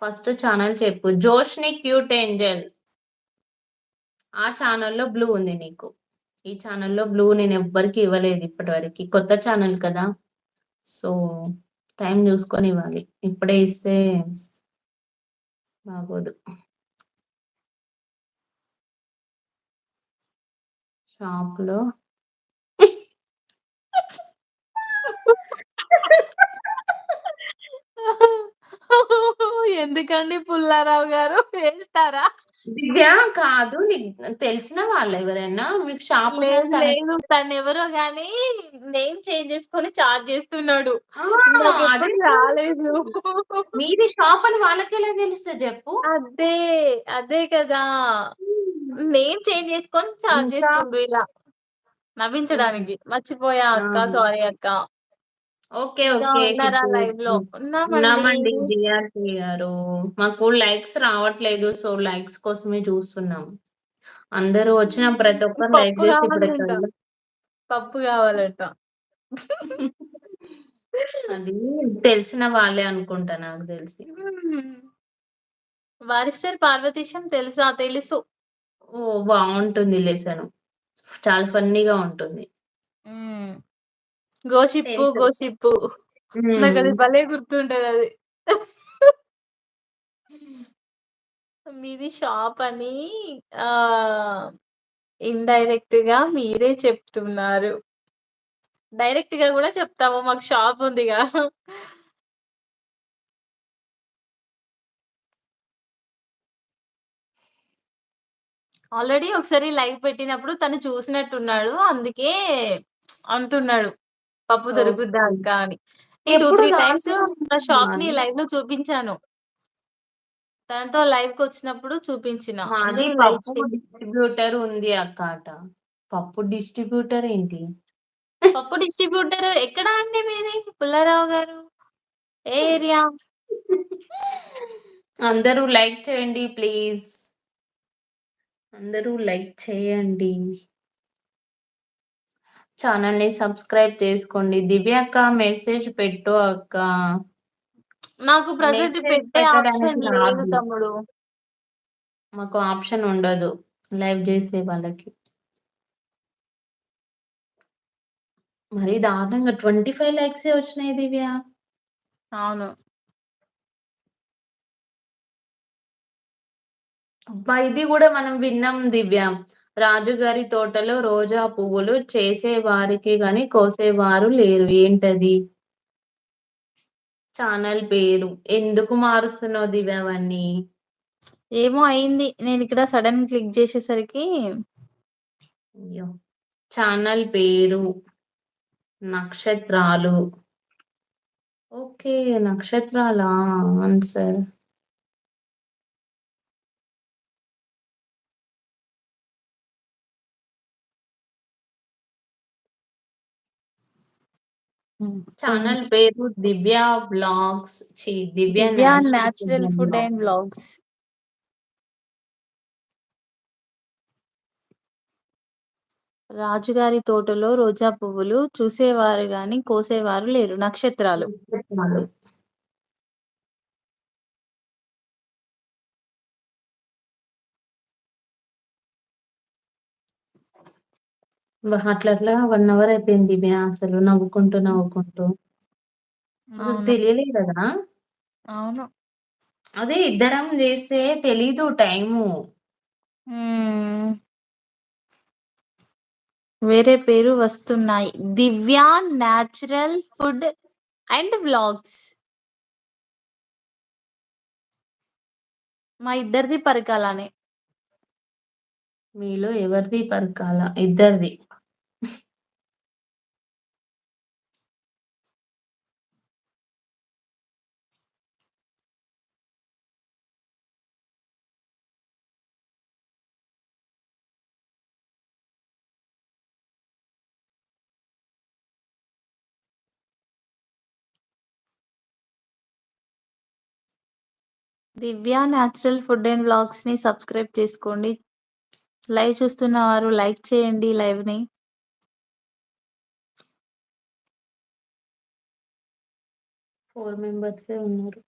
First channel చెప్పు. 'జోష్‌ని cute Angel' ఆ ఛానెల్‌లో బ్లూ ఉంది నీకు. ఈ ఛానెల్‌లో బ్లూ నేనెవ్వరికీ ఇవ్వలేదు ఇప్పటి వరకి. కొత్త ఛానెల్ కదా! సో, టైం జూసుకొని ఇవ్వాలి. ఇప్పుడే ఇస్తే బాగోదు. షాప్‌లో ఎందుకండి పుల్లారావు గారు వేస్తారా? దివ్య కాదు. తెలిసిన వాళ్ళెవరైనా మీకు షాప్ ఉన్నది లేదు, లేదు. తనెవరో గాని నేమ్ చేంజ్ చేసుకొని చాట్ చేస్తున్నాడు. ఆ! అదే నాకెప్పుడు రాలేదు. మీది షాప్ అని వాళ్ళకెలా తెలుస్తది జెప్పు? అదే. అదే కదా! హ్మ్. నేమ్ చేంజ్ చేసుకొని చాట్ ఇంకా చేస్తుండు ఇలా. హ్మ్. నవ్వించడానికి. మర్చిపోయా ఆ! అక్క. సారీ అక్క. ఓకే. ఇంకా ఓకే. ఉన్నారా హిబ్బు. లైవ్‌లో? ఉన్నామండి. ఉన్నామండి జిఆర్‌పి గారు. మాకు లైక్స్ రావట్లేదు. సో, లైక్స్ కోసమే చూస్తున్నాం. అందరూ వచ్చిన ప్రతి ఒక్కరు లైక్ పప్పు చేసి ఇప్పుడు కావాలంట. పప్పు కావాలంట. అది తెలిసిన వాళ్ళే అనుకుంటా నాకు తెలిసి. హ్మ్. 'బారిస్టర్ పార్వతీశం' తెలుసా? తెలుసు. ఓహ్! బావుంటుంది లెసను. చాలా ఫన్నీగా ఉంటుంది. హ్మ్. గోషిప్పు, తెలుసు. గోషిప్పు. హ్మ్. నాకది భలే గుర్తుంటదది. మీది షాపని ఆహ్, ఇండైరెక్ట్‌గా మీరే చెప్తున్నారు. డైరెక్ట్‌గా గూడా చెప్తాము. మాకు షాపుందిగా. ఆల్రెడీ ఒకసారి లైవ్ పెట్టినప్పుడు తను చూసినట్టున్నాడు. అందుకే అంటున్నాడు. పప్పు దొరుకుద్దా ఓకే. అక్క అని. నేను 2, ఎప్పుడు 3 టైమ్స్ నా షాప్‌ని రాలేదనుకుంటున్నాను. లైవ్‌లో చూపించాను. తనతో లైవ్‌కొచ్చినప్పుడు చూపించిన. మాది అందరూ లైక్ పప్పు చేయండి. డిస్ట్రిబ్యూటర్ ఉంది అక్క అట. పప్పు డిస్ట్రిబ్యూటర్ ఏంటి? పప్పు డిస్ట్రిబ్యూటర్ ఎక్కడ అండి మీది? పుల్లారావు గారు? ఏ ఏరియా? అందరూ లైక్ చేయండి ప్లీజ్. అందరూ లైక్ చేయండి. ఛానెల్‌ని సబ్స్క్రైబ్ చేసుకోండి. దివ్య అక్క మెసేజ్ పెట్టు అక్క. నాకు ప్రెజెంట్ మెసేజ్ పెట్టే పెట్టడానికి ఆప్షన్ లేదు రాదు. తమ్ముడు. మాకు ఆప్షన్ ఉండదు. లైవ్ జేసే వాళ్ళకి. మరీ దారుణంగా 25 లైక్సే వచ్చినాయి దివ్య. అవును. అబ్బా! ఇది గూడా మనం విన్నాం దివ్య. రాజుగారి తోటలో రోజా పువ్వులు చేసేవారికి గాని కోసేవారు లేరు. ఏంటది? ఛానల్ పేరు. ఎందుకు మారుస్తున్నావు దివ్య అవన్నీ? ఏమో అయింది. నేనిక్కడ సడెన్ క్లిక్ చేసేసరికి అయ్యో! ఛానల్ పేరు. నక్షత్రాలు. ఓకే. నక్షత్రాలా ఆన్సర్. ఛానల్ పేరు Divya vlogs. Divya 'Divya natural food natural and food vlogs. And vlogs.' రాజుగారి తోటలో రోజా పువ్వులు చూసేవారు గాని కోసేవారు లేరు. నక్షత్రాలు. నక్షత్రాలు. అట్లా 1 అవర్ అయిపోయింది దివ్య అసలు నవ్వుకుంటూ, నవ్వుకుంటూ. అసలు అవును. తెలియలే గదా! అవును. అదే ఇద్దరం జేస్తే తెలీదు టైము. హ్మ్. వేరే పేరు వస్తున్నాయి. 'దివ్య నేచురల్ ఫుడ్ అండ్ వ్లాగ్స్.' మా ఇద్దరిది పరకాలనే. మీలో ఎవరిది పరకాల? ఇద్దరిది. దివ్య నేచురల్ ఫుడ్ అండ్ వ్లాగ్స్‌ని సబ్స్క్రైబ్ చేసుకోండి. లైవ్ చూస్తున్న వారు లైక్ చేయండి లైవ్‌ని. 4 మెంబర్సే ఉన్నారు.